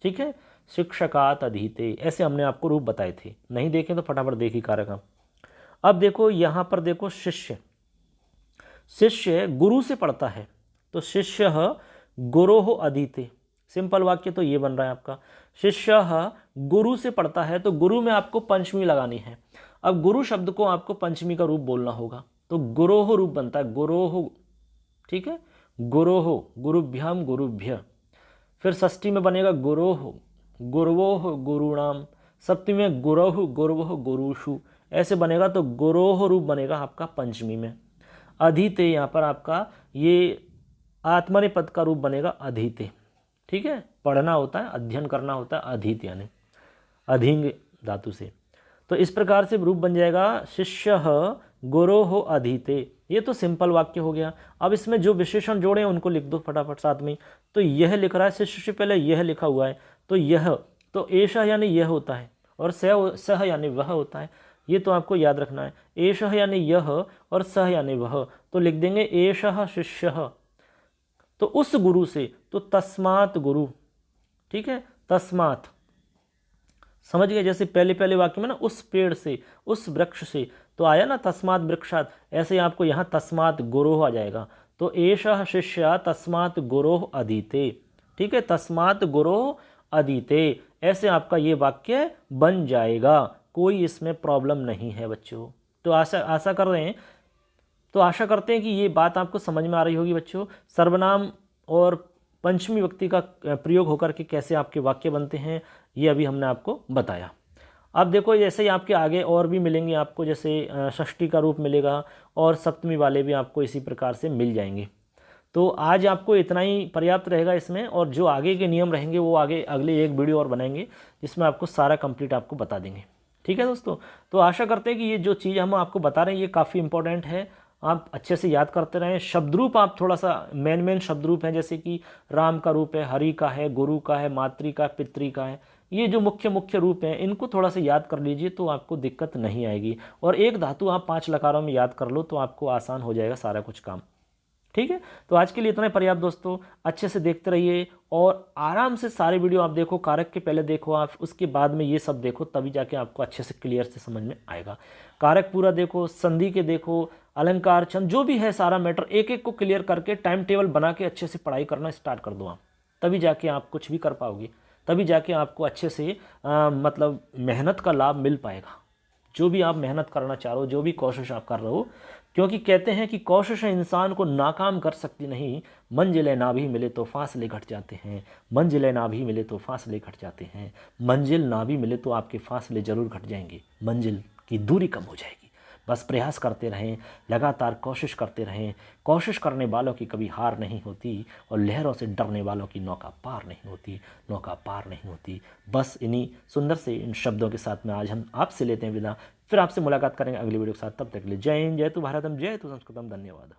ठीक है, शिक्षकात अधीते, ऐसे हमने आपको रूप बताए थे। नहीं देखें तो फटाफट देखिए कारक। अब देखो यहाँ पर देखो शिष्य, शिष्य गुरु से पढ़ता है, तो शिष्य गुरोः अधीते। सिंपल वाक्य तो ये बन रहा है आपका, शिष्य गुरु से पढ़ता है, तो गुरु में आपको पंचमी लगानी है। अब गुरु शब्द को आपको पंचमी का रूप बोलना होगा, तो गुरोः रूप बनता है, गुरोः, ठीक है, गुरोः, गुरुभ्याम गुरुभ्य। फिर षष्ठी में बनेगा गुरोः, गुरुवोः गुरुणाम। सप्तमी में गुरोः गुरुवोः गुरुषु, ऐसे बनेगा। तो गुरोः रूप बनेगा आपका पंचमी में। अधीते यहाँ पर आपका ये आत्मनेपद का रूप बनेगा अधीते, ठीक है, पढ़ना होता है, अध्ययन करना होता है, अधीत यानी अधींग धातु से। तो इस प्रकार से रूप बन जाएगा शिष्य गुरोः अधीते। ये तो सिंपल वाक्य हो गया। अब इसमें जो विशेषण जोड़े हैं उनको लिख दो फटाफट साथ में। तो यह लिख रहा है, शिष्य से पहले यह लिखा हुआ है, तो यह, तो एषः यानी यह होता है, और सह यानी वह होता है। ये तो आपको याद रखना है, एषः यानी यह और सह यानी वह। तो लिख देंगे एषः शिष्यः, तो उस गुरु से, तो तस्मात् गुरु, ठीक है, तस्मात्, समझ गए। जैसे पहले पहले वाक्य में ना उस पेड़ से, उस वृक्ष से, तो आया ना तस्मात् वृक्षात्, ऐसे ही आपको यहाँ तस्मात् गुरोः आ जाएगा। तो एषः शिष्य तस्मात् गुरोः अधीते, ठीक है, तस्मात् गुरोः अधीते, ऐसे आपका ये वाक्य बन जाएगा। कोई इसमें प्रॉब्लम नहीं है बच्चों। तो आशा कर रहे हैं, तो आशा करते हैं कि ये बात आपको समझ में आ रही होगी बच्चों। सर्वनाम और पंचमी व्यक्ति का प्रयोग होकर के कैसे आपके वाक्य बनते हैं, ये अभी हमने आपको बताया। अब देखो जैसे ही आपके आगे और भी मिलेंगे आपको, जैसे षष्ठी का रूप मिलेगा और सप्तमी वाले भी आपको इसी प्रकार से मिल जाएंगे। तो आज आपको इतना ही पर्याप्त रहेगा इसमें, और जो आगे के नियम रहेंगे वो आगे अगले एक वीडियो और बनाएंगे जिसमें आपको सारा कंप्लीट आपको बता देंगे। ठीक है दोस्तों, तो आशा करते हैं कि ये जो चीज़ हम आपको बता रहे हैं ये काफ़ी इंपॉर्टेंट है, आप अच्छे से याद करते रहें। शब्द रूप आप थोड़ा सा मेन शब्द रूप हैं, जैसे कि राम का रूप है, हरि का है, गुरु का है, मातृ का, पितृ का है, ये जो मुख्य रूप हैं इनको थोड़ा सा याद कर लीजिए तो आपको दिक्कत नहीं आएगी। और एक धातु आप 5 लकारों में याद कर लो तो आपको आसान हो जाएगा सारा कुछ काम। ठीक है, तो आज के लिए इतना ही पर्याप्त दोस्तों। अच्छे से देखते रहिए और आराम से सारे वीडियो आप देखो, कारक के पहले देखो आप, उसके बाद में ये सब देखो, तभी जाके आपको अच्छे से क्लियर से समझ में आएगा। कारक पूरा देखो, संधि के देखो, अलंकार छंद जो भी है सारा मैटर एक एक को क्लियर करके टाइम टेबल बना के अच्छे से पढ़ाई करना स्टार्ट कर दो आप, तभी जाके आप कुछ भी कर पाओगे, तभी जाके आपको अच्छे से मतलब मेहनत का लाभ मिल पाएगा। जो भी आप मेहनत करना चाह रहे हो, जो भी कोशिश आप कर रहे हो, क्योंकि कहते हैं कि कोशिश इंसान को नाकाम कर सकती नहीं, मंजिलें ना भी मिले तो फासले घट जाते हैं, मंजिलें ना भी मिले तो फासले घट जाते हैं, मंजिल ना भी मिले तो आपके फासले ज़रूर घट जाएंगे, मंजिल की दूरी कम हो जाएगी। बस प्रयास करते रहें, लगातार कोशिश करते रहें। कोशिश करने वालों की कभी हार नहीं होती और लहरों से डरने वालों की नौका पार नहीं होती, नौका पार नहीं होती। बस इन्हीं सुंदर से इन शब्दों के साथ में आज हम आपसे लेते हैं विदा। फिर आपसे मुलाकात करेंगे अगली वीडियो के साथ। तब तक के लिए जय हिंद, जय तु भारतम, जय तु संस्कृतम। धन्यवाद।